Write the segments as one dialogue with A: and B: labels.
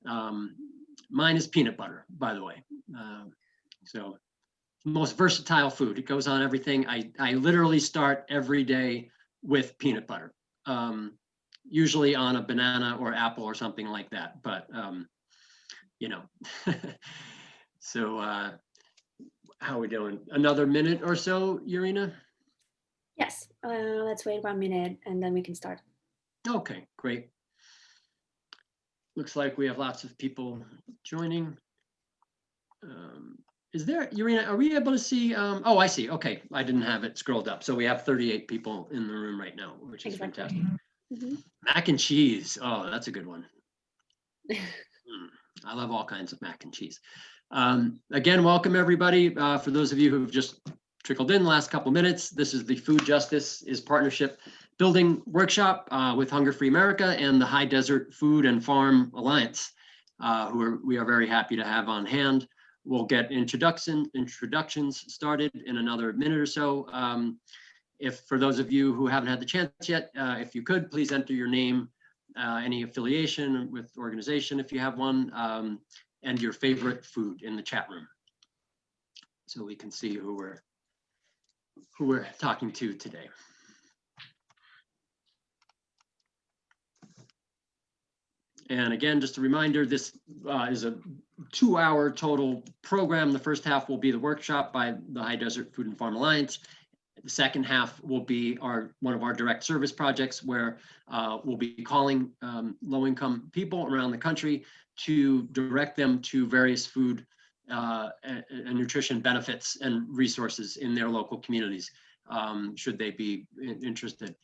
A: Mine is peanut butter, by the way. So most versatile food. It goes on everything. I literally start every day with peanut butter, usually on a banana or apple or something like that. But, you know, so how are we doing? Another minute or so, Urena?
B: Yes, let's wait 1 minute and then we can start.
A: Okay, great. Looks like we have lots of people joining. Is there, Urena, are we able to see? Oh, I see. Okay, I didn't have it scrolled up. So we have 38 people in the room right now, which is fantastic. Mac and cheese. Oh, that's a good one. I love all kinds of mac and cheese. Again, welcome everybody. For those of you who've just trickled in the last couple minutes, this is the Food Justice is Partnership Building Workshop with Hunger Free America and the High Desert Food and Farm Alliance, we are very happy to have on hand. We'll get introductions started in another minute or so. If for those of you who haven't had the chance yet, if you could, please enter your name, any affiliation with organization if you have one, and your favorite food in the chat room, so we can see who we're talking to today. And again, just a reminder, this is a 2-hour total program. The first half will be the workshop by the High Desert Food and Farm Alliance. The second half will be one of our direct service projects where we'll be calling low-income people around the country to direct them to various food and nutrition benefits and resources in their local communities, should they be interested.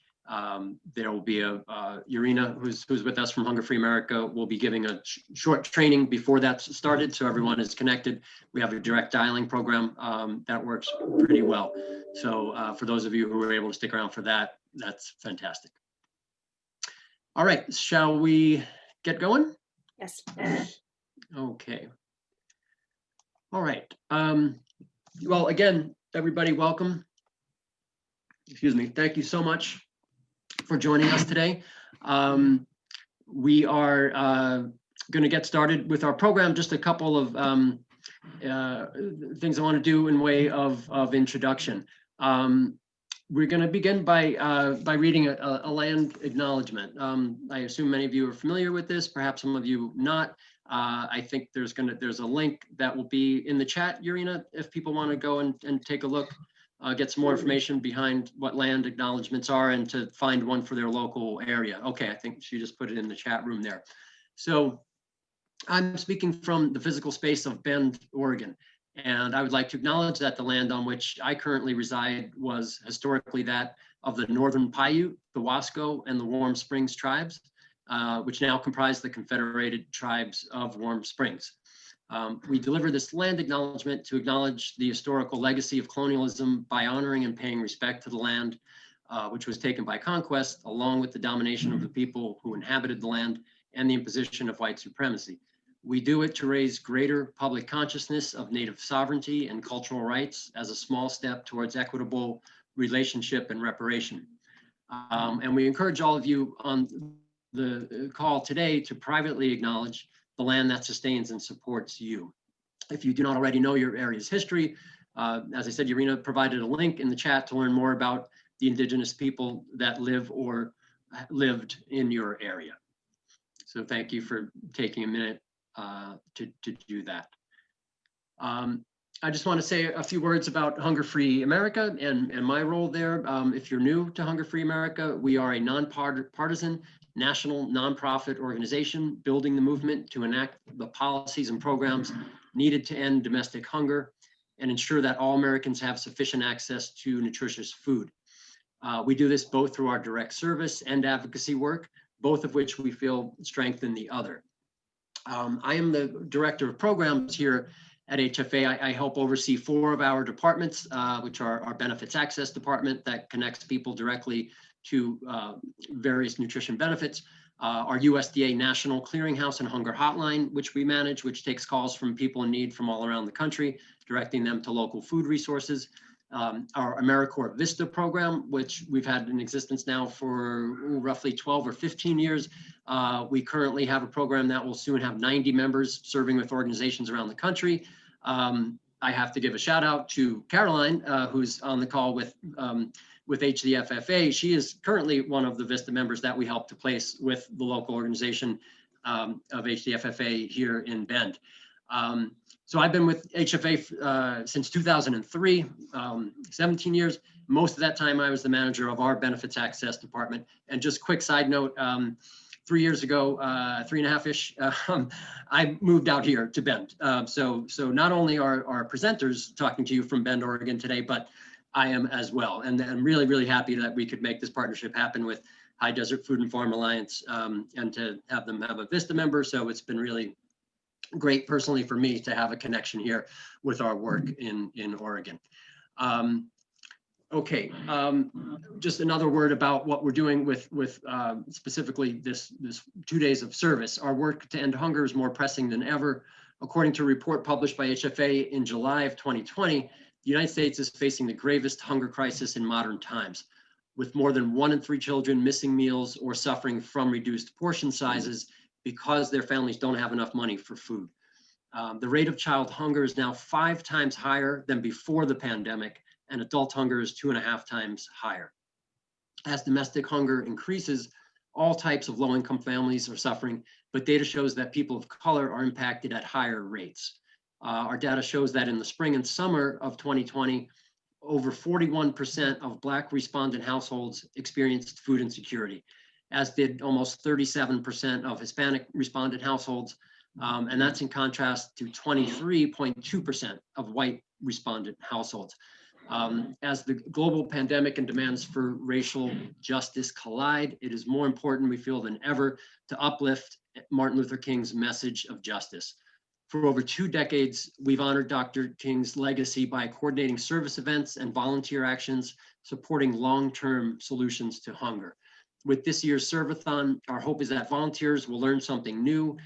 A: There will be Urena, who's with us from Hunger Free America, will be giving a short training before that's started, so everyone is connected. We have a direct dialing program that works pretty well. So for those of you who were able to stick around for that, that's fantastic. All right, shall we get going?
B: Yes.
A: Okay. All right. Well, again, everybody, welcome. Excuse me. Thank you so much for joining us today. We are going to get started with our program. Just a couple of things I want to do in way of introduction. We're going to begin by reading a land acknowledgement. I assume many of you are familiar with this, perhaps some of you not. I think there's a link that will be in the chat, Urena, if people want to go and take a look. Get some more information behind what land acknowledgements are and to find one for their local area. Okay, I think she just put it in the chat room there. So I'm speaking from the physical space of Bend, Oregon, and I would like to acknowledge that the land on which I currently reside was historically that of the Northern Paiute, the Wasco, and the Warm Springs tribes, which now comprise the Confederated Tribes of Warm Springs. We deliver this land acknowledgement to acknowledge the historical legacy of colonialism by honoring and paying respect to the land, which was taken by conquest, along with the domination of the people who inhabited the land and the imposition of white supremacy. We do it to raise greater public consciousness of Native sovereignty and cultural rights as a small step towards equitable relationship and reparation. And we encourage all of you on the call today to privately acknowledge the land that sustains and supports you. If you do not already know your area's history, as I said, Urena provided a link in the chat to learn more about the indigenous people that live or lived in your area. So thank you for taking a minute to do that. I just want to say a few words about Hunger Free America and my role there. If you're new to Hunger Free America, we are a nonpartisan national nonprofit organization building the movement to enact the policies and programs needed to end domestic hunger and ensure that all Americans have sufficient access to nutritious food. We do this both through our direct service and advocacy work, both of which we feel strengthen the other. I am the director of programs here at HFA. I help oversee 4 of our departments, which are our benefits access department that connects people directly to various nutrition benefits, our USDA National Clearinghouse and Hunger Hotline, which we manage, which takes calls from people in need from all around the country, directing them to local food resources. our AmeriCorps Vista program, which we've had in existence now for roughly 12 or 15 years. We currently have a program that will soon have 90 members serving with organizations around the country. I have to give a shout out to Caroline, who's on the call with HDFFA. She is currently one of the Vista members that we helped to place with the local organization of HDFFA here in Bend. So I've been with HFA since 2003, 17 years. Most of that time I was the manager of our benefits access department. And just quick side note, 3 years ago, 3.5-ish, I moved out here to Bend. So not only are our presenters talking to you from Bend, Oregon today, but I am as well. And I'm really, really happy that we could make this partnership happen with High Desert Food and Farm Alliance, and to have them have a Vista member. So it's been really great personally for me to have a connection here with our work in Oregon. Okay, just another word about what we're doing with specifically this 2 days of service. Our work to end hunger is more pressing than ever. According to a report published by HFA in July of 2020, the United States is facing the gravest hunger crisis in modern times, with more than 1 in 3 children missing meals or suffering from reduced portion sizes because their families don't have enough money for food. The rate of child hunger is now 5 times higher than before the pandemic, and adult hunger is 2.5 times higher. As domestic hunger increases, all types of low-income families are suffering, but data shows that people of color are impacted at higher rates. Our data shows that in the spring and summer of 2020, over 41% of Black respondent households experienced food insecurity, as did almost 37% of Hispanic respondent households, and that's in contrast to 23.2% of white respondent households. As the global pandemic and demands for racial justice collide, it is more important, we feel, than ever to uplift Martin Luther King's message of justice. For over 2 decades, we've honored Dr. King's legacy by coordinating service events and volunteer actions, supporting long-term solutions to hunger. With this year's Serve-a-Thon, our hope is that volunteers will learn something new,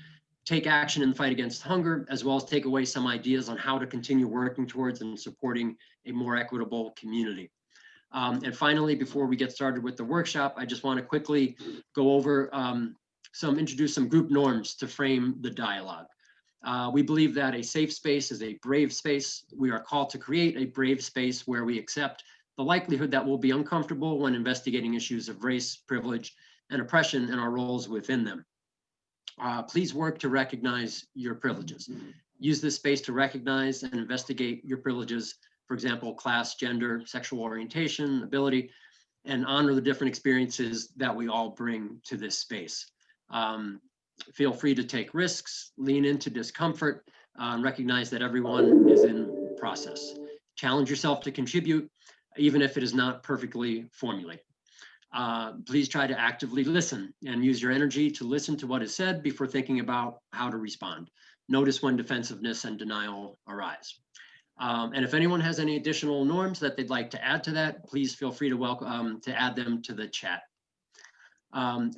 A: take action in the fight against hunger, as well as take away some ideas on how to continue working towards and supporting a more equitable community. And finally, before we get started with the workshop, I just want to quickly go over introduce some group norms to frame the dialogue. We believe that a safe space is a brave space. We are called to create a brave space where we accept the likelihood that we'll be uncomfortable when investigating issues of race, privilege, and oppression and our roles within them. Please work to recognize your privileges. Use this space to recognize and investigate your privileges, for example, class, gender, sexual orientation, ability, and honor the different experiences that we all bring to this space. Feel free to take risks, lean into discomfort, and recognize that everyone is in process. Challenge yourself to contribute, even if it is not perfectly formulated. Please try to actively listen and use your energy to listen to what is said before thinking about how to respond. Notice when defensiveness and denial arise. And if anyone has any additional norms that they'd like to add to that, please feel free to add them to the chat.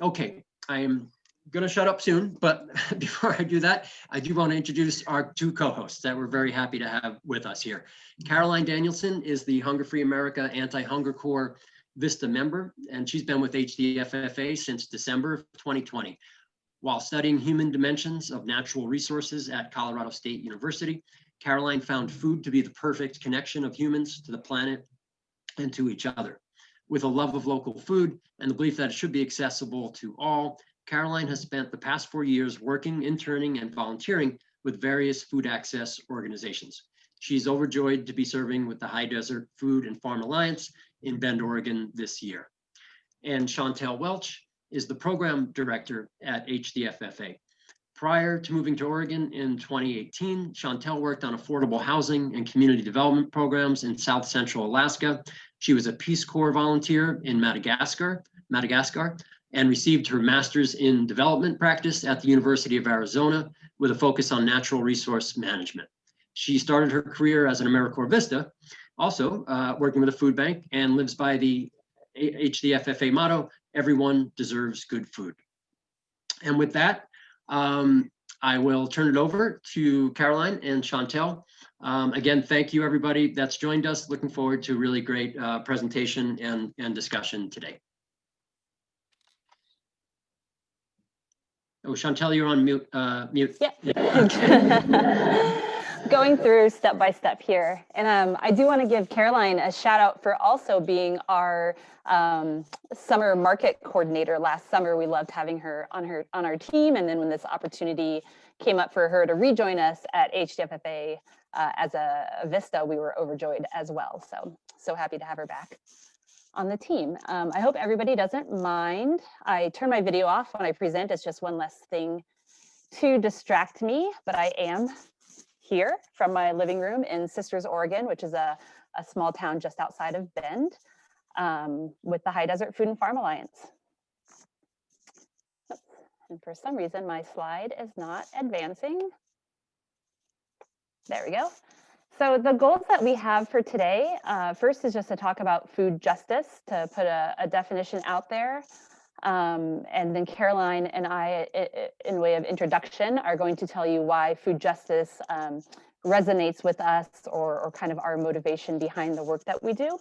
A: Okay, I am going to shut up soon, but before I do that, I do want to introduce our 2 co-hosts that we're very happy to have with us here. Caroline Danielson is the Hunger Free America Anti-Hunger Corps Vista member, and she's been with HDFFA since December of 2020. While studying human dimensions of natural resources at Colorado State University, Caroline found food to be the perfect connection of humans to the planet and to each other. With a love of local food and the belief that it should be accessible to all, Caroline has spent the past 4 years working, interning, and volunteering with various food access organizations. She's overjoyed to be serving with the High Desert Food and Farm Alliance in Bend, Oregon this year. And Chantel Welch is the program director at HDFFA. Prior to moving to Oregon in 2018, Chantel worked on affordable housing and community development programs in South Central Alaska. She was a Peace Corps volunteer in Madagascar, and received her master's in development practice at the University of Arizona with a focus on natural resource management. She started her career as an AmeriCorps Vista, also working with a food bank, and lives by the HDFFA motto, everyone deserves good food. And with that, I will turn it over to Caroline and Chantel Again, thank you, everybody that's joined us. Looking forward to a really great presentation and discussion today. Oh, Chantel, you're on mute. Mute.
C: Yep. Going through step by step here. And I do want to give Caroline a shout out for also being our summer market coordinator last summer. We loved having her on our team. And then when this opportunity came up for her to rejoin us at HDFFA as a Vista, we were overjoyed as well. So happy to have her back on the team. I hope everybody doesn't mind. I turn my video off when I present. It's just one less thing to distract me, but I am here from my living room in Sisters, Oregon, which is a small town just outside of Bend, with the High Desert Food and Farm Alliance. Oops. And for some reason, my slide is not advancing. There we go. So the goals that we have for today, first is just to talk about food justice, to put a definition out there. And then Caroline and I, in way of introduction, are going to tell you why food justice resonates with us, or kind of our motivation behind the work that we do.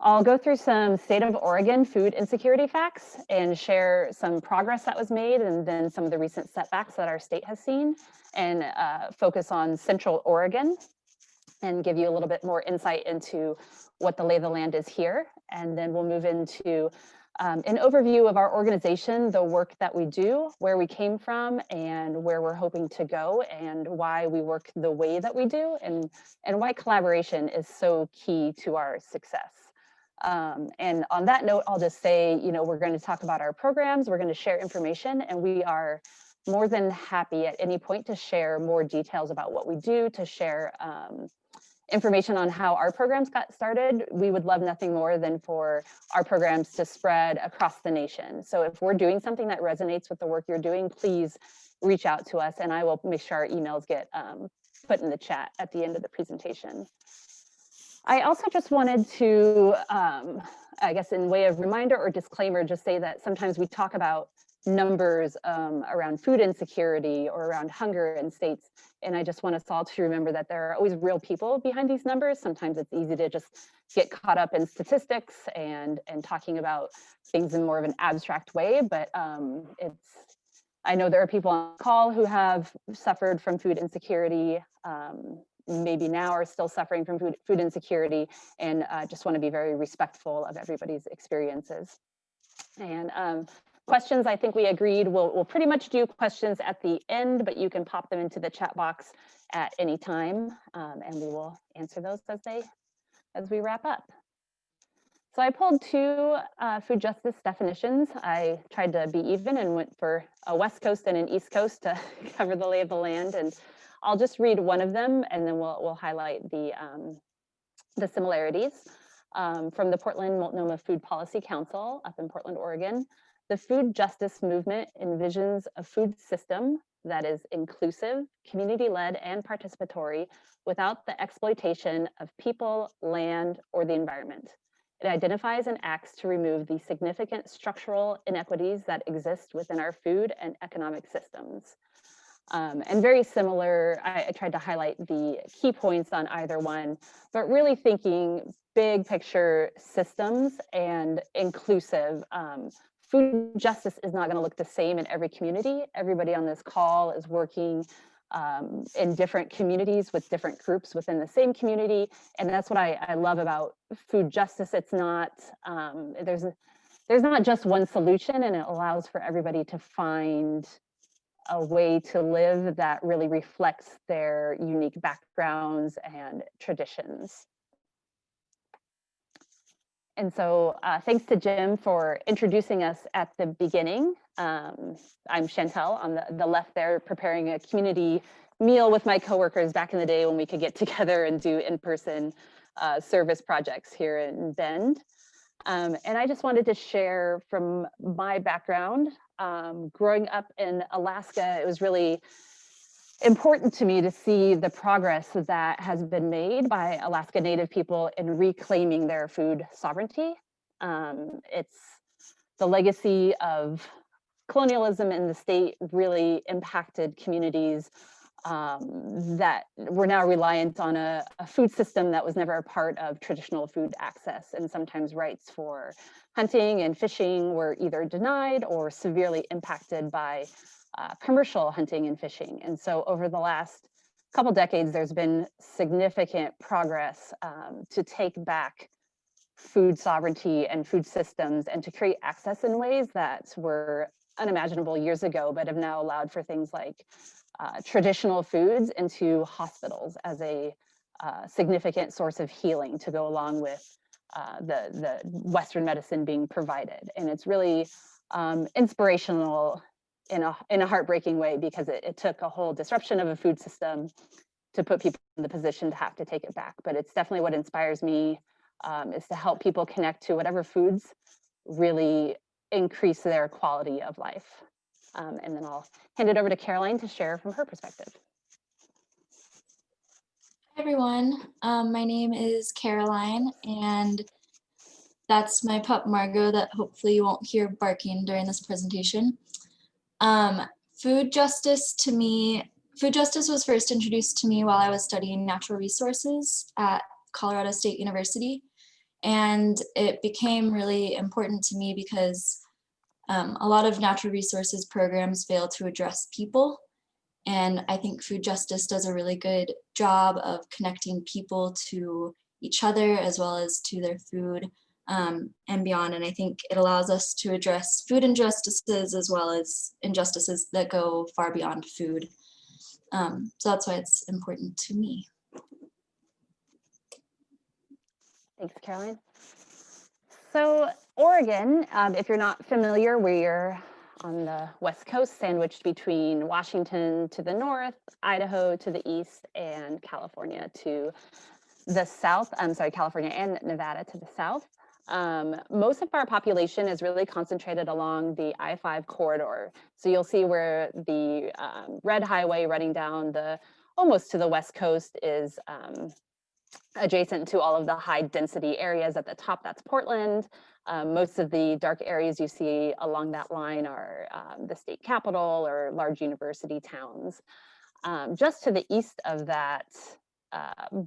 C: I'll go through some state of Oregon food insecurity facts and share some progress that was made, and then some of the recent setbacks that our state has seen, and focus on Central Oregon and give you a little bit more insight into what the lay of the land is here. And then we'll move into an overview of our organization, the work that we do, where we came from, and where we're hoping to go, and why we work the way that we do, and why collaboration is so key to our success. And on that note, I'll just say, we're going to talk about our programs, we're going to share information, and we are more than happy at any point to share more details about what we do, to share information on how our programs got started. We would love nothing more than for our programs to spread across the nation. So if we're doing something that resonates with the work you're doing, please reach out to us, and I will make sure our emails get put in the chat at the end of the presentation. I also just wanted to, I guess in way of reminder or disclaimer, just say that sometimes we talk about numbers around food insecurity or around hunger in states. And I just want us all to remember that there are always real people behind these numbers. Sometimes it's easy to just get caught up in statistics and talking about things in more of an abstract way, but I know there are people on the call who have suffered from food insecurity, maybe now are still suffering from food insecurity, and just want to be very respectful of everybody's experiences. And questions, I think we agreed we'll pretty much do questions at the end, but you can pop them into the chat box at any time, and we will answer those as we wrap up. So I pulled two food justice definitions. I tried to be even and went for a West Coast and an East Coast to cover the lay of the land, and I'll just read one of them, and then we'll highlight the similarities. From the Portland Multnomah Food Policy Council up in Portland, Oregon. The food justice movement envisions a food system that is inclusive, community-led, and participatory without the exploitation of people, land, or the environment. It identifies and acts to remove the significant structural inequities that exist within our food and economic systems. And very similar, I tried to highlight the key points on either one, but really thinking big picture systems and inclusive. Food justice is not going to look the same in every community. Everybody on this call is working in different communities with different groups within the same community. And that's what I love about food justice. It's not, there's not just one solution, and it allows for everybody to find a way to live that really reflects their unique backgrounds and traditions. And so thanks to Jim for introducing us at the beginning. I'm Chantel on the left there, preparing a community meal with my coworkers back in the day when we could get together and do in-person service projects here in Bend. And I just wanted to share from my background. Growing up in Alaska, it was really important to me to see the progress that has been made by Alaska Native people in reclaiming their food sovereignty. It's the legacy of colonialism in the state really impacted communities that we're now reliant on a food system that was never a part of traditional food access, and sometimes rights for hunting and fishing were either denied or severely impacted by commercial hunting and fishing. And so over the last couple decades, there's been significant progress to take back food sovereignty and food systems and to create access in ways that were unimaginable years ago, but have now allowed for things like traditional foods into hospitals as a significant source of healing to go along with the Western medicine being provided. And it's really inspirational in a heartbreaking way, because it took a whole disruption of a food system to put people in the position to have to take it back. But it's definitely what inspires me, is to help people connect to whatever foods really increase their quality of life. And then I'll hand it over to Caroline to share from her perspective.
D: Hi everyone, my name is Caroline, and that's my pup Margot that hopefully you won't hear barking during this presentation. Food justice was first introduced to me while I was studying natural resources at Colorado State University, and it became really important to me because a lot of natural resources programs fail to address people. And I think food justice does a really good job of connecting people to each other as well as to their food and beyond. And I think it allows us to address food injustices as well as injustices that go far beyond food. So that's why it's important to me.
C: Thanks, Caroline. So Oregon, if you're not familiar, we're on the West Coast, sandwiched between Washington to the north, Idaho to the east, and California to the south. I'm sorry, California and Nevada to the south. Most of our population is really concentrated along the I-5 corridor. So you'll see where the red highway running down almost to the West Coast is adjacent to all of the high density areas. At the top, that's Portland. Most of the dark areas you see along that line are the state capital or large university towns. Just to the east of that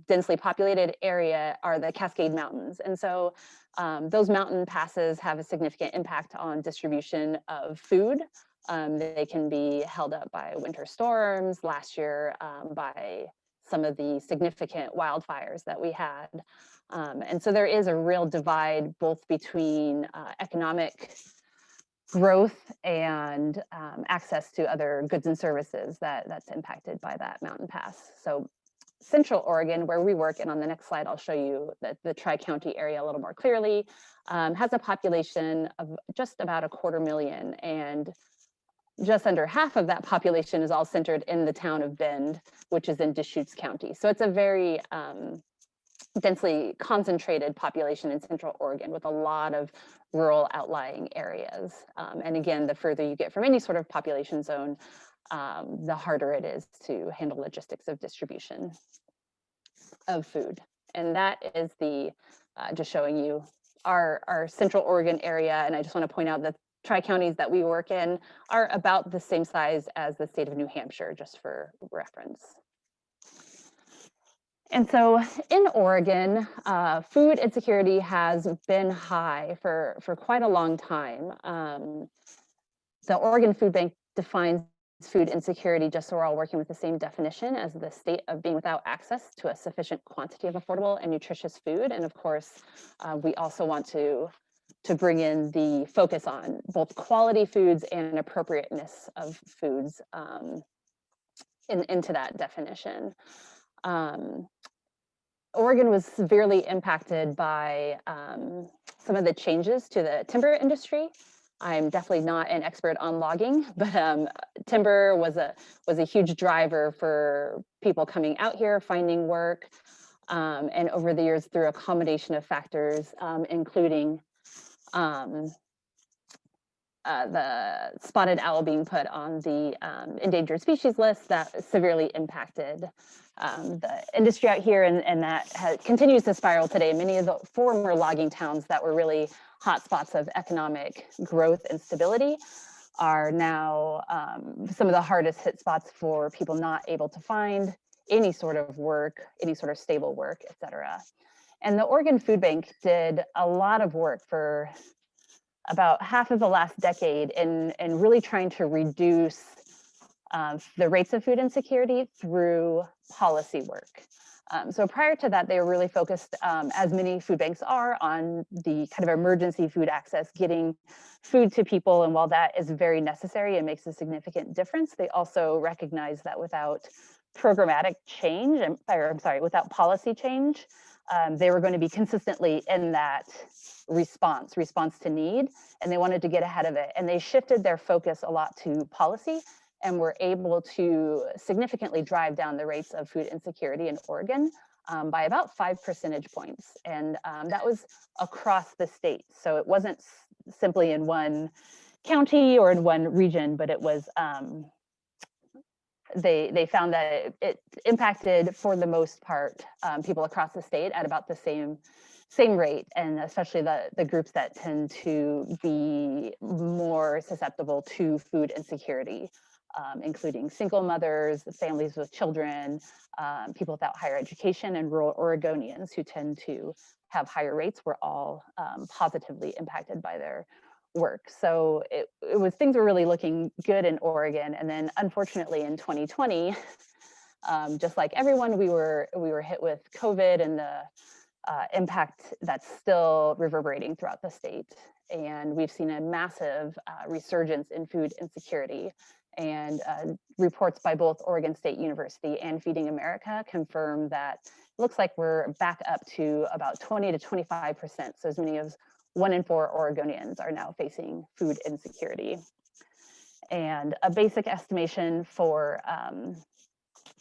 C: densely populated area are the Cascade Mountains. And so those mountain passes have a significant impact on distribution of food. They can be held up by winter storms, last year by some of the significant wildfires that we had. And so there is a real divide both between economic growth and access to other goods and services that's impacted by that mountain pass. So Central Oregon, where we work, and on the next slide, I'll show you the Tri-County area a little more clearly, has a population of just about 250,000, and just under half of that population is all centered in the town of Bend, which is in Deschutes County. So it's a very densely concentrated population in Central Oregon with a lot of rural outlying areas. And again, the further you get from any sort of population zone, the harder it is to handle logistics of distribution of food. And that is just showing you our Central Oregon area. And I just want to point out that tri-counties that we work in are about the same size as the state of New Hampshire, just for reference. And so in Oregon, food insecurity has been high for quite a long time. The Oregon Food Bank defines food insecurity, just so we're all working with the same definition, as the state of being without access to a sufficient quantity of affordable and nutritious food. And of course, we also want to bring in the focus on both quality foods and appropriateness of foods into that definition. Oregon was severely impacted by some of the changes to the timber industry. I'm definitely not an expert on logging, but timber was a huge driver for people coming out here, finding work, and over the years through a combination of factors, including the spotted owl being put on the endangered species list, that severely impacted the industry out here, and that continues to spiral today. Many of the former logging towns that were really hotspots of economic growth and stability are now some of the hardest hit spots for people not able to find any sort of work, any sort of stable work, et cetera. And the Oregon Food Bank did a lot of work for about half of the last decade in really trying to reduce the rates of food insecurity through policy work. So prior to that, they were really focused, as many food banks are, on the kind of emergency food access, getting food to people. And while that is very necessary and makes a significant difference, they also recognize that without programmatic change, without policy change, they were going to be consistently in that response to need, and they wanted to get ahead of it. And they shifted their focus a lot to policy, and were able to significantly drive down the rates of food insecurity in Oregon by about 5 percentage points. And that was across the state. So it wasn't simply in one county or in one region, but it was, they found that it impacted, for the most part, people across the state at about the same rate, and especially the groups that tend to be more susceptible to food insecurity, including single mothers, families with children, people without higher education, and rural Oregonians who tend to have higher rates, were all positively impacted by their work. So it was, things were really looking good in Oregon. And then unfortunately in 2020, just like everyone, we were hit with COVID and the impact that's still reverberating throughout the state. And we've seen a massive resurgence in food insecurity. And reports by both Oregon State University and Feeding America confirm that it looks like we're back up to about 20 to 25%. So as many as 1 in 4 Oregonians are now facing food insecurity. And a basic estimation for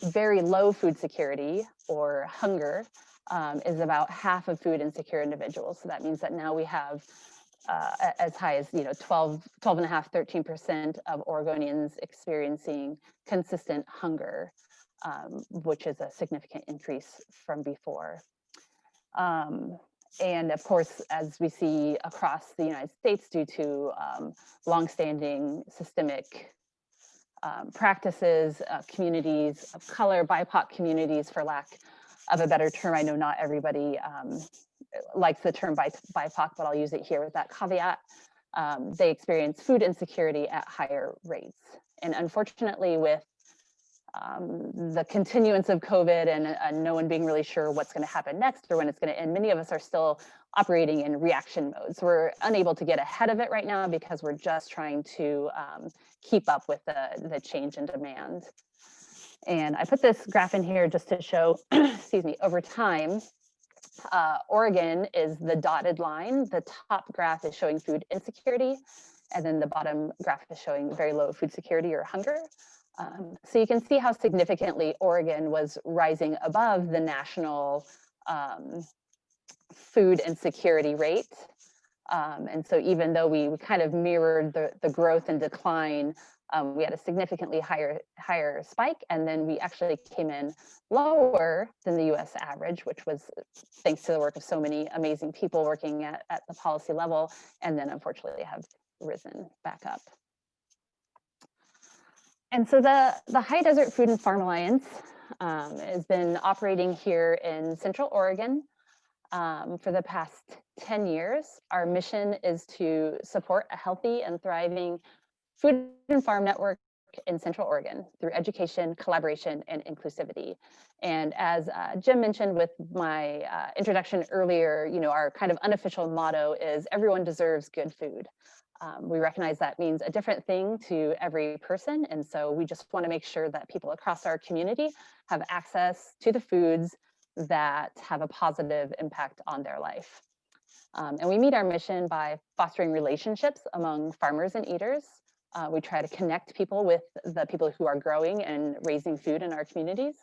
C: very low food security or hunger is about half of food insecure individuals. So that means that now we have as high as 12.5%, 13% of Oregonians experiencing consistent hunger, which is a significant increase from before. And of course, as we see across the United States, due to longstanding systemic practices, communities of color, BIPOC communities, for lack of a better term. I know not everybody likes the term BIPOC, but I'll use it here with that caveat. They experience food insecurity at higher rates. And unfortunately, with the continuance of COVID and no one being really sure what's going to happen next or when it's going to end, many of us are still operating in reaction mode. So we're unable to get ahead of it right now because we're just trying to keep up with the change in demand. And I put this graph in here just to show, excuse me, over time, Oregon is the dotted line. The top graph is showing food insecurity, and then the bottom graph is showing very low food security or hunger. So you can see how significantly Oregon was rising above the national food insecurity rate. And so even though we kind of mirrored the growth and decline, we had a significantly higher spike, and then we actually came in lower than the US average, which was thanks to the work of so many amazing people working at the policy level, and then unfortunately have risen back up. And so the High Desert Food and Farm Alliance has been operating here in Central Oregon for the past 10 years. Our mission is to support a healthy and thriving food and farm network in Central Oregon through education, collaboration, and inclusivity. And as Jim mentioned with my introduction earlier, our kind of unofficial motto is everyone deserves good food. We recognize that means a different thing to every person. And so we just want to make sure that people across our community have access to the foods that have a positive impact on their life. And we meet our mission by fostering relationships among farmers and eaters. We try to connect people with the people who are growing and raising food in our communities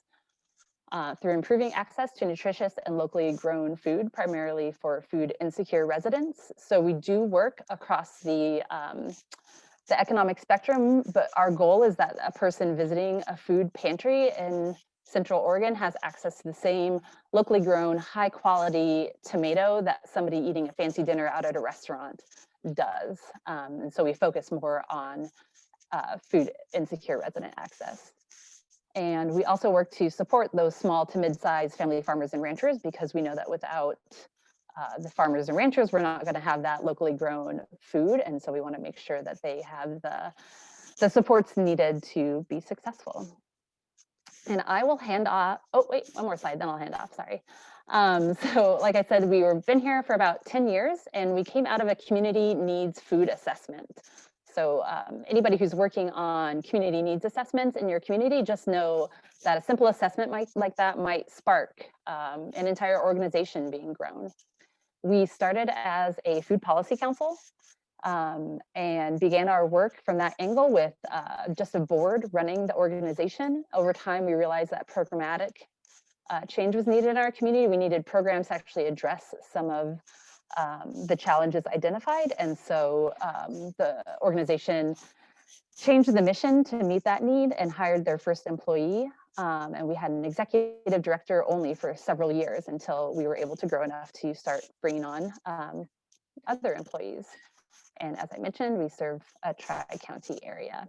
C: through improving access to nutritious and locally grown food, primarily for food insecure residents. So we do work across the economic spectrum, but our goal is that a person visiting a food pantry in Central Oregon has access to the same locally grown, high quality tomato that somebody eating a fancy dinner out at a restaurant does. And so we focus more on food insecure resident access. And we also work to support those small to mid-sized family farmers and ranchers, because we know that without the farmers and ranchers, we're not going to have that locally grown food. And so we want to make sure that they have the supports needed to be successful. And I will hand off, oh wait, one more slide, then I'll hand off, sorry. So like I said, been here for about 10 years, and we came out of a community needs food assessment. So anybody who's working on community needs assessments in your community, just know that a simple assessment like that might spark an entire organization being grown. We started as a food policy council and began our work from that angle with just a board running the organization. Over time, we realized that programmatic change was needed in our community. We needed programs to actually address some of the challenges identified. And so the organization changed the mission to meet that need and hired their first employee. And we had an executive director only for several years until we were able to grow enough to start bringing on other employees. And as I mentioned, we serve a tri-county area.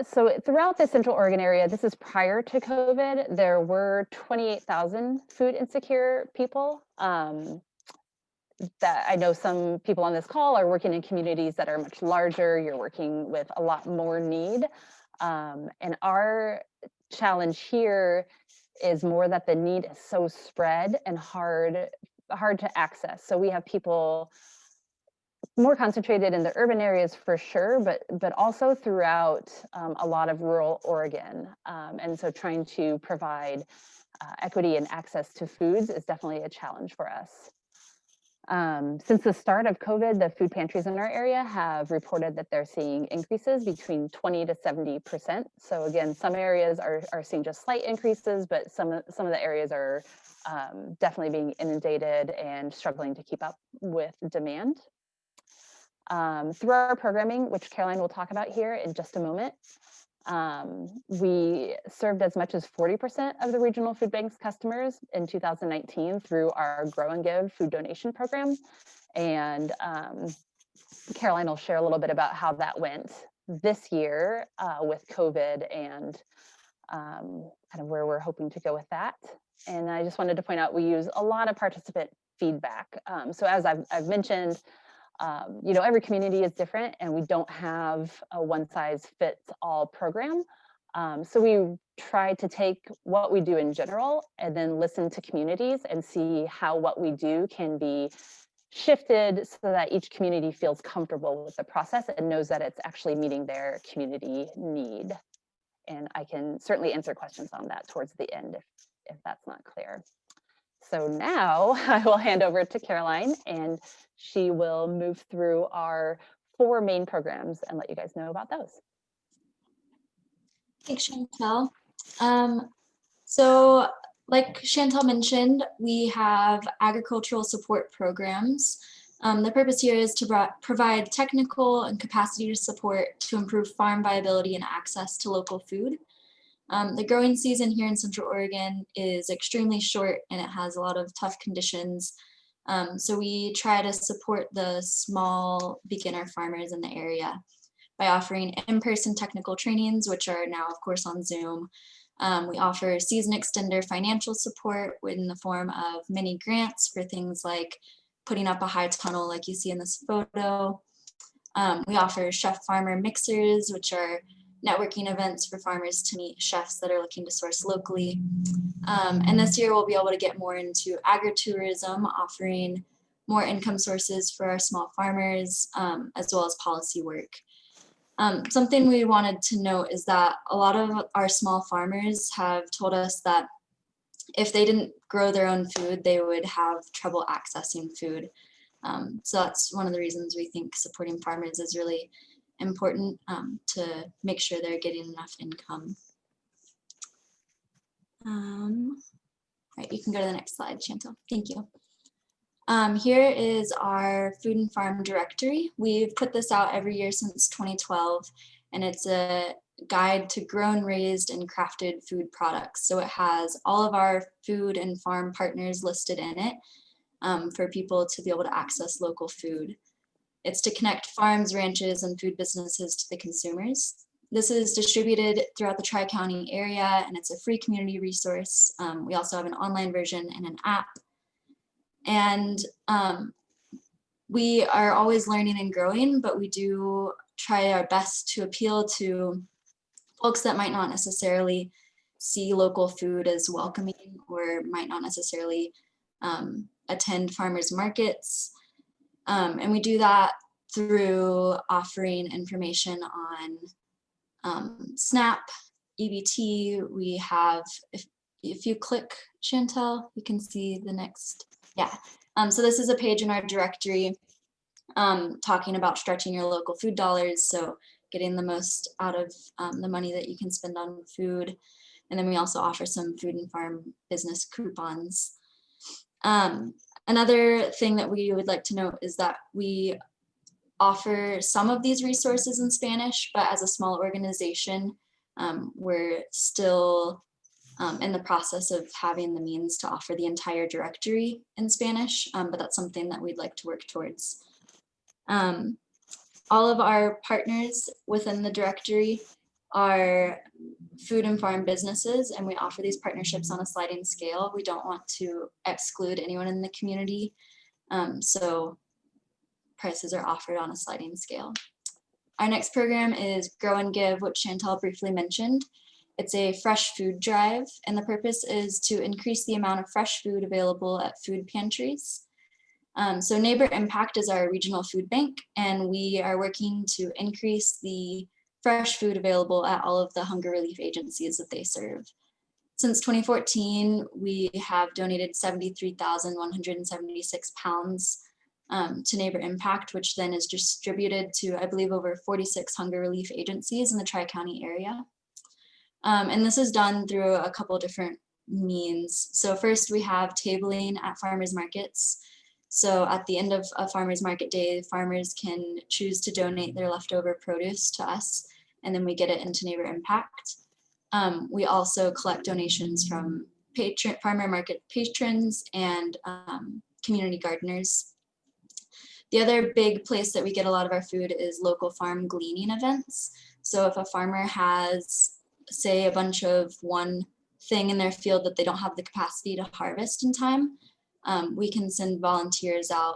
C: So throughout the Central Oregon area, this is prior to COVID, there were 28,000 food insecure people. That I know some people on this call are working in communities that are much larger. You're working with a lot more need. And our challenge here is more that the need is so spread and hard to access. So we have people more concentrated in the urban areas for sure, but also throughout a lot of rural Oregon. And so trying to provide equity and access to foods is definitely a challenge for us. Since the start of COVID, the food pantries in our area have reported that they're seeing increases between 20 to 70%. So again, some areas are seeing just slight increases, but some of the areas are definitely being inundated and struggling to keep up with demand. Through our programming, which Caroline will talk about here in just a moment, we served as much as 40% of the regional food bank's customers in 2019 through our Grow and Give food donation program. And Caroline will share a little bit about how that went this year with COVID and kind of where we're hoping to go with that. And I just wanted to point out, we use a lot of participant feedback. So as I've mentioned, you know, every community is different and we don't have a one size fits all program. So we try to take what we do in general and then listen to communities and see how what we do can be shifted so that each community feels comfortable with the process and knows that it's actually meeting their community need. And I can certainly answer questions on that towards the end if that's not clear. So now I will hand over to Caroline and she will move through our 4 main programs and let you guys know about those.
D: Thanks, Chantel. So like Chantel mentioned, we have agricultural support programs. The purpose here is to provide technical and capacity support to improve farm viability and access to local food. The growing season here in Central Oregon is extremely short and it has a lot of tough conditions. So we try to support the small beginner farmers in the area by offering in-person technical trainings, which are now of course on Zoom. We offer season extender financial support in the form of mini grants for things like putting up a high tunnel like you see in this photo. We offer chef farmer mixers, which are networking events for farmers to meet chefs that are looking to source locally. And this year we'll be able to get more into agritourism, offering more income sources for our small farmers, as well as policy work. Something we wanted to note is that a lot of our small farmers have told us that if they didn't grow their own food, they would have trouble accessing food. So that's one of the reasons we think supporting farmers is really important to make sure they're getting enough income. Right, you can go to the next slide, Chantel. Thank you. Here is our food and farm directory. We've put this out every year since 2012, and it's a guide to grown, raised, and crafted food products. So it has all of our food and farm partners listed in it. for people to be able to access local food. It's to connect farms, ranches, and food businesses to the consumers. This is distributed throughout the Tri-County area, and it's a free community resource. We also have an online version and an app. And we are always learning and growing, but we do try our best to appeal to folks that might not necessarily see local food as welcoming or might not necessarily attend farmers markets. And we do that through offering information on SNAP, EBT. We have, if you click, Chantel, you can see the next, yeah. So this is a page in our directory talking about stretching your local food dollars. So getting the most out of the money that you can spend on food. And then we also offer some food and farm business coupons. Another thing that we would like to note is that we offer some of these resources in Spanish, but as a small organization, we're still in the process of having the means to offer the entire directory in Spanish, but that's something that we'd like to work towards. All of our partners within the directory are food and farm businesses, and we offer these partnerships on a sliding scale. We don't want to exclude anyone in the community, so prices are offered on a sliding scale. Our next program is Grow and Give, which Chantal briefly mentioned. It's a fresh food drive, and the purpose is to increase the amount of fresh food available at food pantries. So Neighbor Impact is our regional food bank, and we are working to increase the fresh food available at all of the hunger relief agencies that they serve. Since 2014, we have donated 73,176 pounds to Neighbor Impact, which then is distributed to, I believe, over 46 hunger relief agencies in the Tri-County area. And this is done through a couple different means. So first we have tabling at farmers markets. So at the end of a farmers market day, farmers can choose to donate their leftover produce to us, and then we get it into Neighbor Impact. We also collect donations from farmer market patrons and community gardeners. The other big place that we get a lot of our food is local farm gleaning events. So if a farmer has, say, a bunch of one thing in their field that they don't have the capacity to harvest in time, we can send volunteers out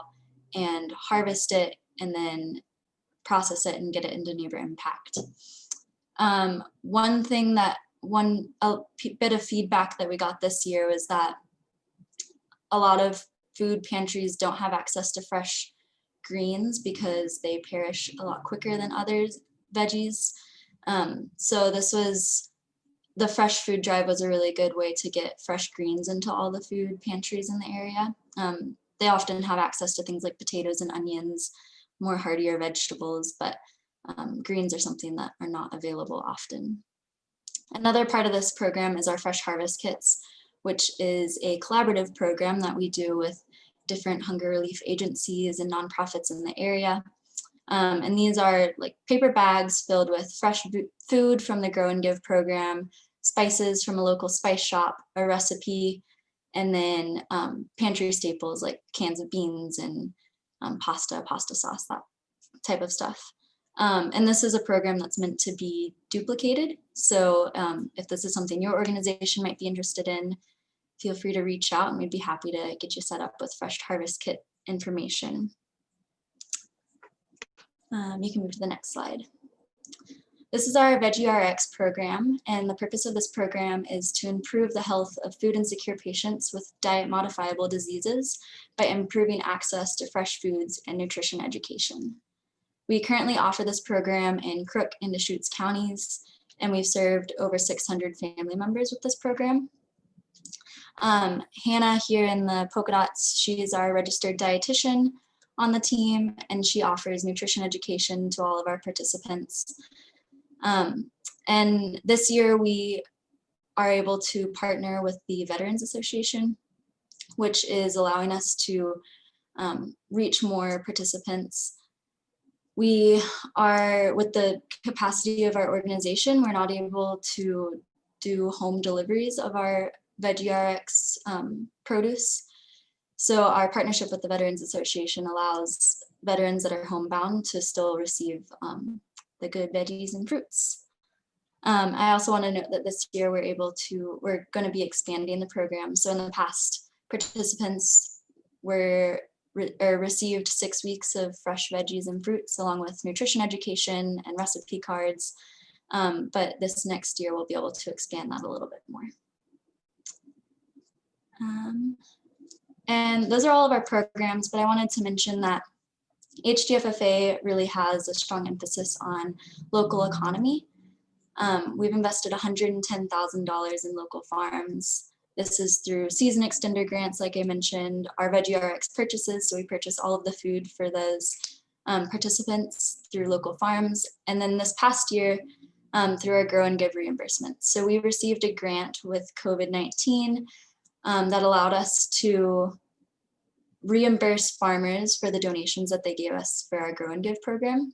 D: and harvest it and then process it and get it into Neighbor Impact. One bit of feedback that we got this year was that a lot of food pantries don't have access to fresh greens because they perish a lot quicker than other veggies. So the fresh food drive was a really good way to get fresh greens into all the food pantries in the area. They often have access to things like potatoes and onions, more hardier vegetables, but greens are something that are not available often. Another part of this program is our Fresh Harvest Kits, which is a collaborative program that we do with different hunger relief agencies and nonprofits in the area. And these are like paper bags filled with fresh food from the Grow and Give program, spices from a local spice shop, a recipe, and then pantry staples like cans of beans and pasta sauce, that type of stuff. And this is a program that's meant to be duplicated. So if this is something your organization might be interested in, feel free to reach out and we'd be happy to get you set up with Fresh Harvest Kit information. You can move to the next slide. This is our Veggie RX program, and the purpose of this program is to improve the health of food insecure patients with diet modifiable diseases by improving access to fresh foods and nutrition education. We currently offer this program in Crook and Deschutes counties, and we've served over 600 family members with this program. Hannah here in the polka dots, she is our registered dietitian on the team, and she offers nutrition education to all of our participants. And this year we are able to partner with the Veterans Association, which is allowing us to reach more participants. We are, with the capacity of our organization, we're not able to do home deliveries of our Veggie RX produce. So our partnership with the Veterans Association allows veterans that are homebound to still receive the good veggies and fruits. I also want to note that this year we're going to be expanding the program. So in the past, participants received 6 weeks of fresh veggies and fruits along with nutrition education and recipe cards. But this next year we'll be able to expand that a little bit more. And those are all of our programs, but I wanted to mention that HDFFA really has a strong emphasis on local economy. We've invested $110,000 in local farms. This is through season extender grants, like I mentioned, our Veggie RX purchases. So we purchase all of the food for those participants through local farms. And then this past year, through our Grow and Give reimbursement. So we received a grant with COVID-19 that allowed us to reimburse farmers for the donations that they gave us for our Grow and Give program.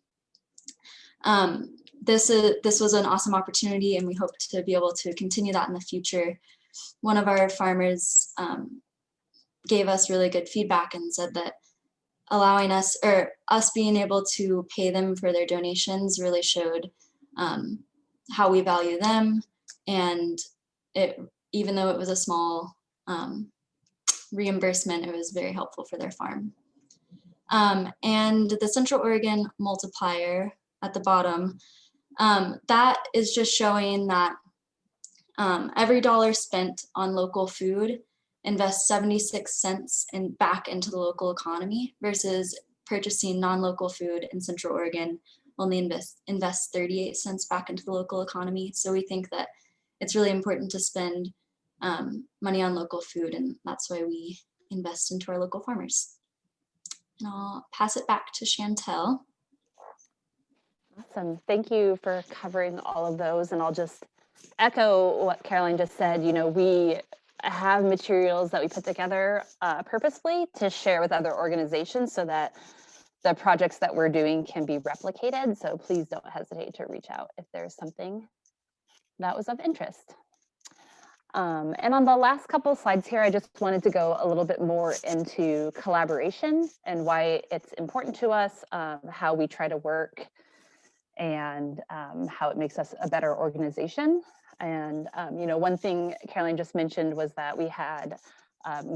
D: This was an awesome opportunity, and we hope to be able to continue that in the future. One of our farmers gave us really good feedback and said that allowing us, or us being able to pay them for their donations, really showed how we value them. And even though it was a small reimbursement, it was very helpful for their farm. And the Central Oregon multiplier at the bottom, that is just showing that every dollar spent on local food invests 76 cents back into the local economy, versus purchasing non-local food in Central Oregon only invest 38 cents back into the local economy. So we think that it's really important to spend money on local food, and that's why we invest into our local farmers. And I'll pass it back to Chantel.
C: Awesome. Thank you for covering all of those. And I'll just echo what Caroline just said. You know, we have materials that we put together purposefully to share with other organizations so that the projects that we're doing can be replicated. So please don't hesitate to reach out if there's something that was of interest. And on the last couple of slides here, I just wanted to go a little bit more into collaboration and why it's important to us, how we try to work, and how it makes us a better organization. And you know, one thing Caroline just mentioned was that we had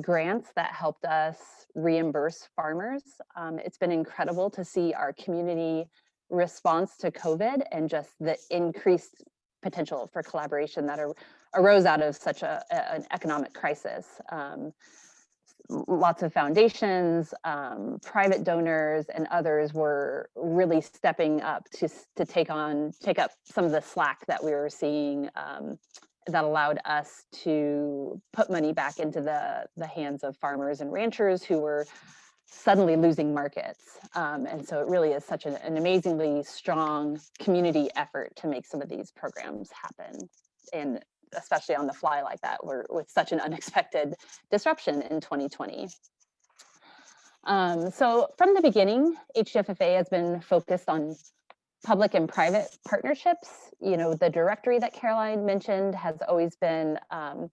C: grants that helped us reimburse farmers. It's been incredible to see our community response to COVID and just the increased potential for collaboration that arose out of such an economic crisis. Lots of foundations, private donors, and others were really stepping up to take up some of the slack that we were seeing, that allowed us to put money back into the hands of farmers and ranchers who were suddenly losing markets. And so it really is such an amazingly strong community effort to make some of these programs happen, and especially on the fly like that, with such an unexpected disruption in 2020. So from the beginning, HDFFA has been focused on public and private partnerships. You know, the directory that Caroline mentioned has always been an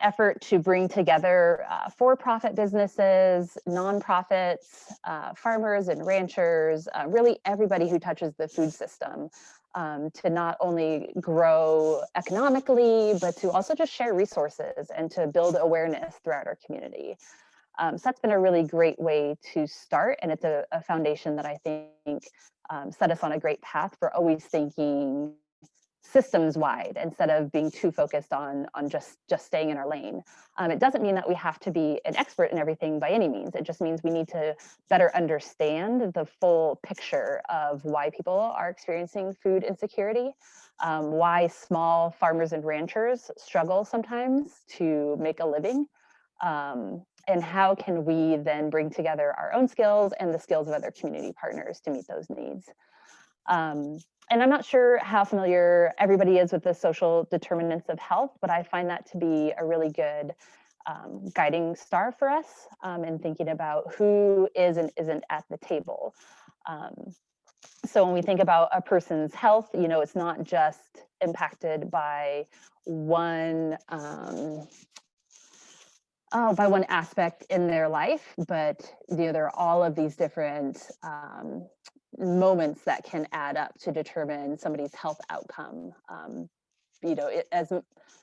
C: effort to bring together for-profit businesses, nonprofits, farmers and ranchers, really everybody who touches the food system, to not only grow economically, but to also just share resources and to build awareness throughout our community. So that's been a really great way to start, and it's a foundation that I think set us on a great path for always thinking systems wide instead of being too focused on just staying in our lane. It doesn't mean that we have to be an expert in everything by any means. It just means we need to better understand the full picture of why people are experiencing food insecurity, why small farmers and ranchers struggle sometimes to make a living, and how can we then bring together our own skills and the skills of other community partners to meet those needs. And I'm not sure how familiar everybody is with the social determinants of health, but I find that to be a really good guiding star for us in thinking about who is and isn't at the table. So when we think about a person's health, you know, it's not just impacted by one by one aspect in their life, but there are all of these different moments that can add up to determine somebody's health outcome. As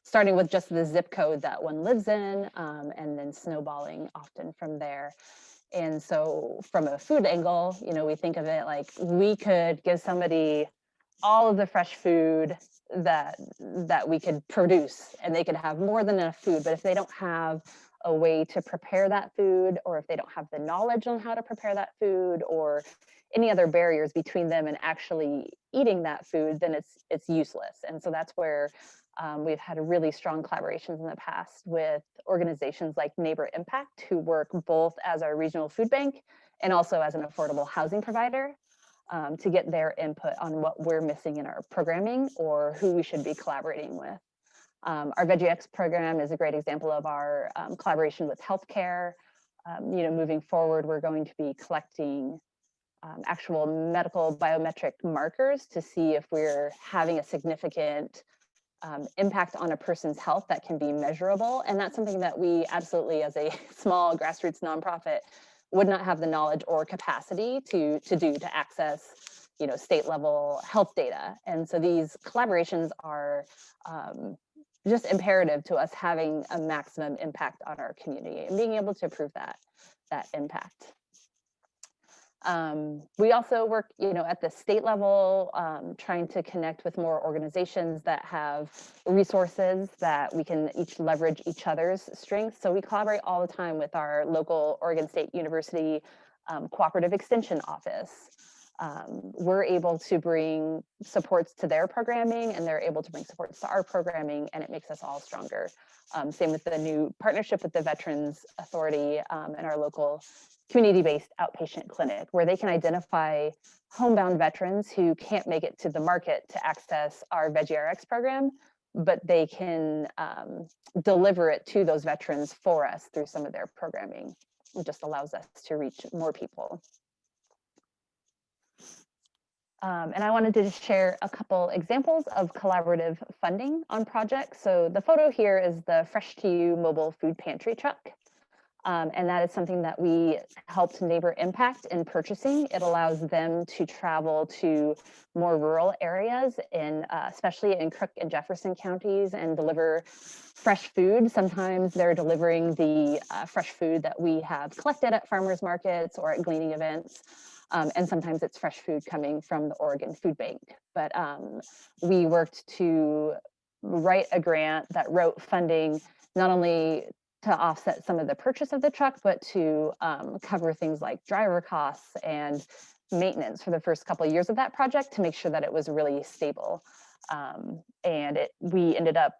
C: starting with just the zip code that one lives in, and then snowballing often from there. And so from a food angle, we think of it like we could give somebody all of the fresh food that we could produce, and they could have more than enough food. But if they don't have a way to prepare that food, or if they don't have the knowledge on how to prepare that food, or any other barriers between them and actually eating that food, then it's useless. And so that's where we've had really strong collaborations in the past with organizations like Neighbor Impact, who work both as our regional food bank and also as an affordable housing provider, to get their input on what we're missing in our programming or who we should be collaborating with. Our Veggie RX program is a great example of our collaboration with healthcare. Moving forward, we're going to be collecting actual medical biometric markers to see if we're having a significant impact on a person's health that can be measurable. And that's something that we absolutely, as a small grassroots nonprofit, would not have the knowledge or capacity to access, state level health data. And so these collaborations are just imperative to us having a maximum impact on our community and being able to prove that impact. We also work, at the state level, trying to connect with more organizations that have resources that we can each leverage each other's strengths. So we collaborate all the time with our local Oregon State University Cooperative Extension Office. We're able to bring supports to their programming, and they're able to bring supports to our programming, and it makes us all stronger. Same with the new partnership with the Veterans Authority and our local community-based outpatient clinic, where they can identify homebound veterans who can't make it to the market to access our Veggie RX program, but they can deliver it to those veterans for us through some of their programming. It just allows us to reach more people. And I wanted to just share a couple examples of collaborative funding on projects. So the photo here is the Fresh to You mobile food pantry truck. And that is something that we helped Neighbor Impact in purchasing. It allows them to travel to more rural areas, especially in Crook and Jefferson counties, and deliver fresh food. Sometimes they're delivering the fresh food that we have collected at farmers markets or at gleaning events. And sometimes it's fresh food coming from the Oregon Food Bank. But we worked to write a grant that wrote funding not only to offset some of the purchase of the truck, but to cover things like driver costs and maintenance for the first couple of years of that project to make sure that it was really stable. We ended up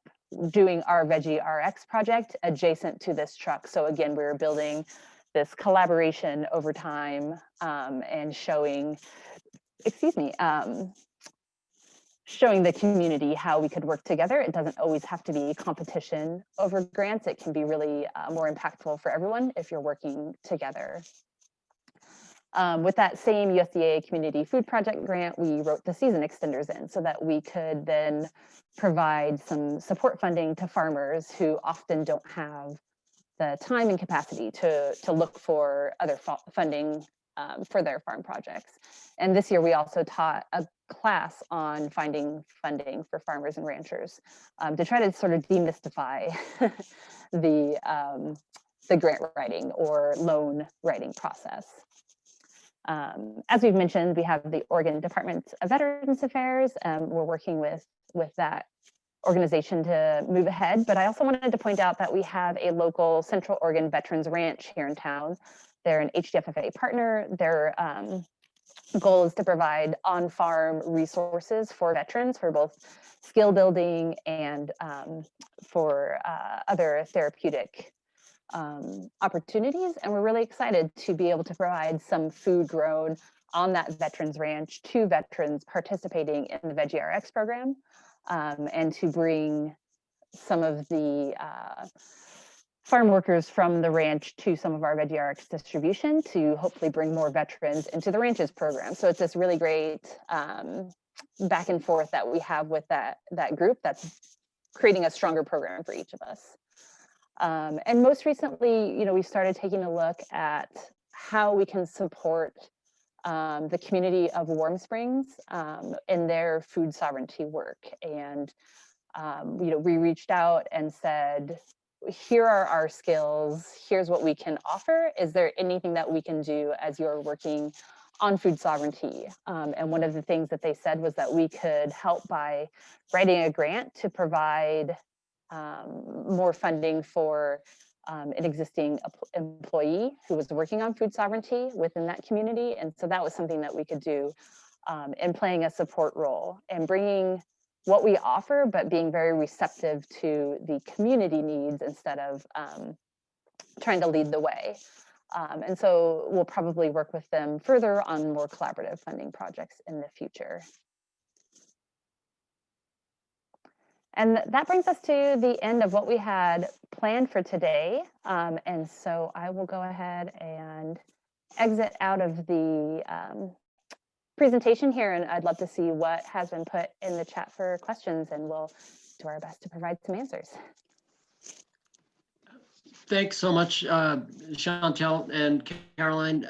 C: doing our Veggie RX project adjacent to this truck. So again, we were building this collaboration over time and showing the community how we could work together. It doesn't always have to be competition over grants. It can be really more impactful for everyone if you're working together. With that same USDA Community Food Project grant, we wrote the season extenders in so that we could then provide some support funding to farmers who often don't have the time and capacity to look for other funding for their farm projects. And this year we also taught a class on finding funding for farmers and ranchers to try to sort of demystify the grant writing or loan writing process. As we've mentioned, we have the Oregon Department of Veterans Affairs. We're working with that organization to move ahead, but I also wanted to point out that we have a local Central Oregon Veterans Ranch here in town. They're an HDFFA partner. Their goal is to provide on-farm resources for veterans for both skill building and for other therapeutic opportunities. And we're really excited to be able to provide some food grown on that veterans ranch to veterans participating in the Veggie RX program, and to bring some of the farm workers from the ranch to some of our Veggie RX distribution to hopefully bring more veterans into the ranches program. So it's this really great back and forth that we have with that group that's creating a stronger program for each of us. And most recently, we started taking a look at how we can support the community of Warm Springs in their food sovereignty work. And, we reached out and said, here are our skills, here's what we can offer. Is there anything that we can do as you're working on food sovereignty? And one of the things that they said was that we could help by writing a grant to provide more funding for an existing employee who was working on food sovereignty within that community. And so that was something that we could do in playing a support role and bringing what we offer, but being very receptive to the community needs instead of trying to lead the way. And so we'll probably work with them further on more collaborative funding projects in the future. And that brings us to the end of what we had planned for today. And so I will go ahead and exit out of the presentation here, and I'd love to see what has been put in the chat for questions, and we'll do our best to provide some answers.
A: Thanks so much, Chantel and Caroline,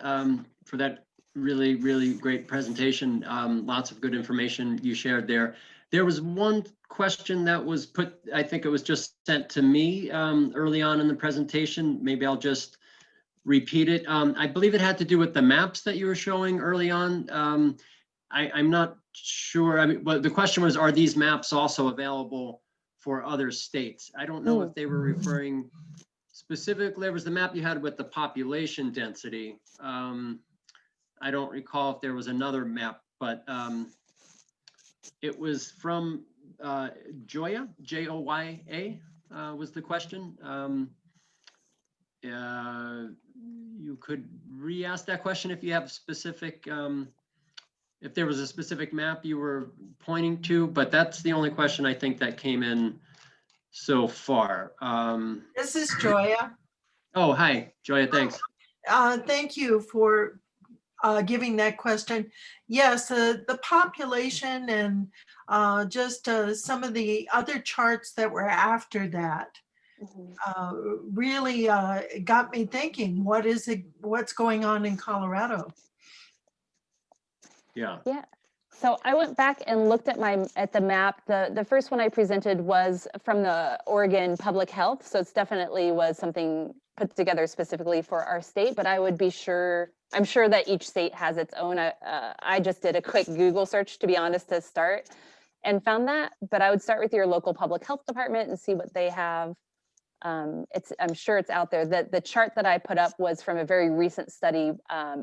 A: for that really, really great presentation. Lots of good information you shared there. There was one question that was put, I think it was just sent to me early on in the presentation. Maybe I'll just repeat it. I believe it had to do with the maps that you were showing early on. I'm not sure. I mean, but the question was, are these maps also available for other states? I don't know if they were referring specifically. There was the map you had with the population density. I don't recall if there was another map, but it was from Joya, J-O-Y-A was the question. You could re-ask that question if you have specific, if there was a specific map you were pointing to, but that's the only question I think that came in so far.
E: This is Joya.
A: Oh, hi, Joya, thanks.
E: Thank you for giving that question. Yes, the population and just some of the other charts that were after that really got me thinking, what's going on in Colorado?
A: Yeah.
C: Yeah. So I went back and looked at the map. The first one I presented was from the Oregon Public Health. So it's definitely was something put together specifically for our state, but I'm sure that each state has its own. I just did a quick Google search, to be honest, to start and found that, but I would start with your local public health department and see what they have. I'm sure it's out there. The chart that I put up was from a very recent study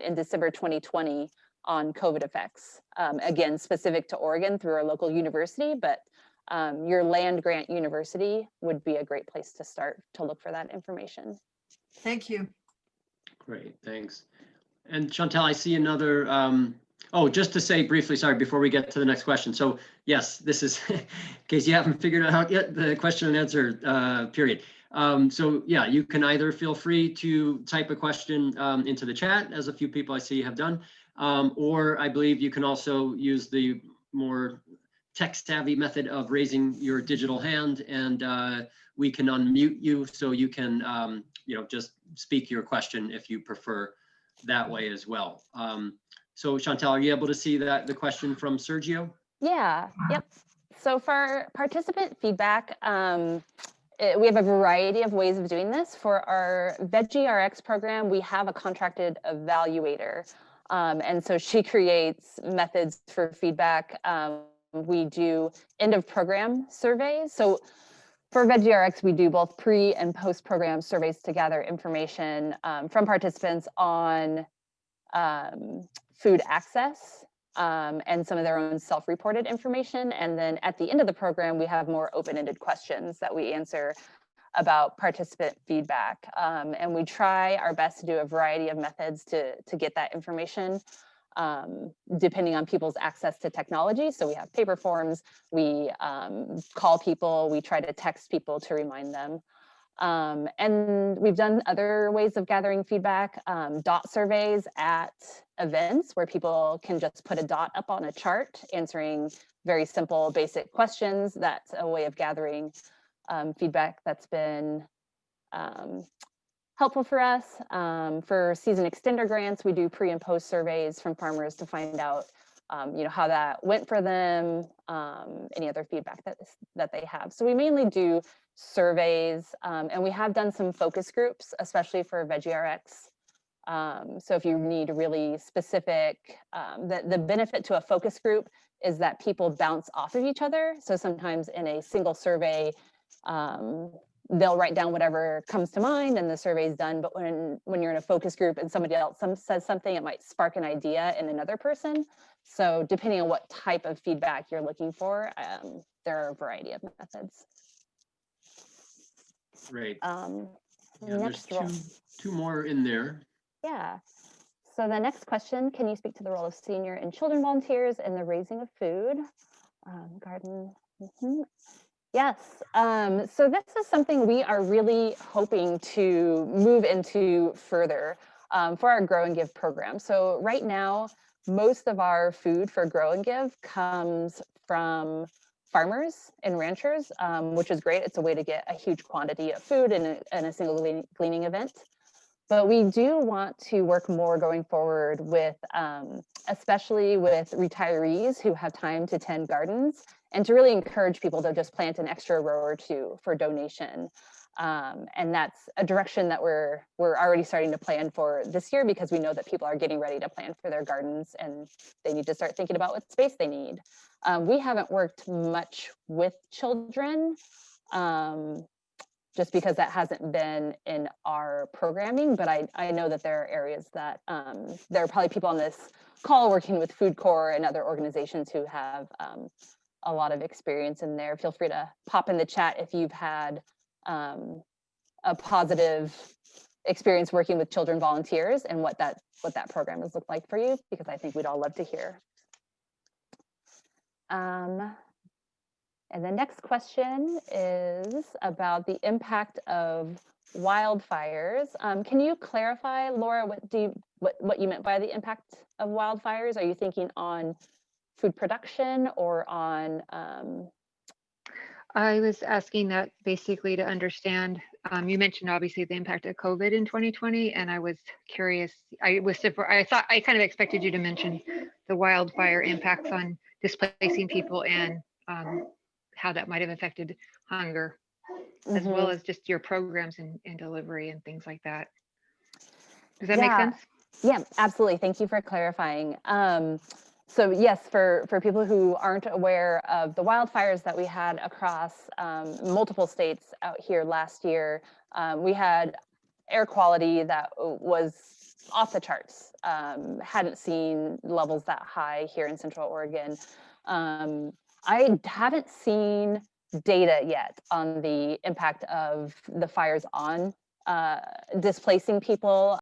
C: in December 2020 on COVID effects, again, specific to Oregon through our local university, but your land grant university would be a great place to start to look for that information.
E: Thank you.
A: Great, thanks. And Chantel, I see another, oh, just to say briefly, sorry, before we get to the next question. So yes, this is, in case you haven't figured it out yet, the question and answer period. So yeah, you can either feel free to type a question into the chat, as a few people I see have done, or I believe you can also use the more tech savvy method of raising your digital hand, and we can unmute you so you can just speak your question if you prefer that way as well. So Chantel, are you able to see the question from Sergio?
C: Yeah, yep. So for participant feedback, we have a variety of ways of doing this. For our Veggie RX program, we have a contracted evaluator. And so she creates methods for feedback. We do end of program surveys. So for Veggie RX, we do both pre and post program surveys to gather information from participants on food access and some of their own self-reported information. And then at the end of the program, we have more open-ended questions that we answer about participant feedback. And we try our best to do a variety of methods to get that information, depending on people's access to technology. So we have paper forms, we call people, we try to text people to remind them. And we've done other ways of gathering feedback, dot surveys at events where people can just put a dot up on a chart answering very simple, basic questions. That's a way of gathering feedback that's been helpful for us. For season extender grants, we do pre and post surveys from farmers to find out how that went for them, any other feedback that they have. So we mainly do surveys, and we have done some focus groups, especially for Veggie RX. So if you need really specific, the benefit to a focus group is that people bounce off of each other. So sometimes in a single survey, they'll write down whatever comes to mind and the survey is done. But when you're in a focus group and somebody else says something, it might spark an idea in another person. So depending on what type of feedback you're looking for, there are a variety of methods.
A: Great.
C: Yeah,
A: There's two more in there.
C: Yeah. So the next question, can you speak to the role of senior and children volunteers in the raising of food? Garden. Yes. So this is something we are really hoping to move into further for our Grow and Give program. So right now, most of our food for Grow and Give comes from farmers and ranchers, which is great. It's a way to get a huge quantity of food in a single gleaning event. But we do want to work more going forward with, especially with retirees who have time to tend gardens, and to really encourage people to just plant an extra row or two for donation. And that's a direction that we're already starting to plan for this year, because we know that people are getting ready to plan for their gardens and they need to start thinking about what space they need. We haven't worked much with children, just because that hasn't been in our programming, but I know that there are areas that there are probably people on this call working with Food Corps and other organizations who have a lot of experience in there. Feel free to pop in the chat if you've had a positive experience working with children volunteers and what that program has looked like for you, because I think we'd all love to hear. And the next question is about the impact of wildfires. Can you clarify, Laura, what you meant by the impact of wildfires? Are you thinking on food production or on?
F: I was asking that basically to understand. You mentioned obviously the impact of COVID in 2020, and I was curious. I kind of expected you to mention the wildfire impacts on displacing people and how that might have affected hunger, as well as just your programs and delivery and things like that. Does that make sense?
C: Yeah, absolutely. Thank you for clarifying. So yes, for people who aren't aware of the wildfires that we had across multiple states out here last year, we had air quality that was off the charts. Hadn't seen levels that high here in Central Oregon. I haven't seen data yet on the impact of the fires on displacing people.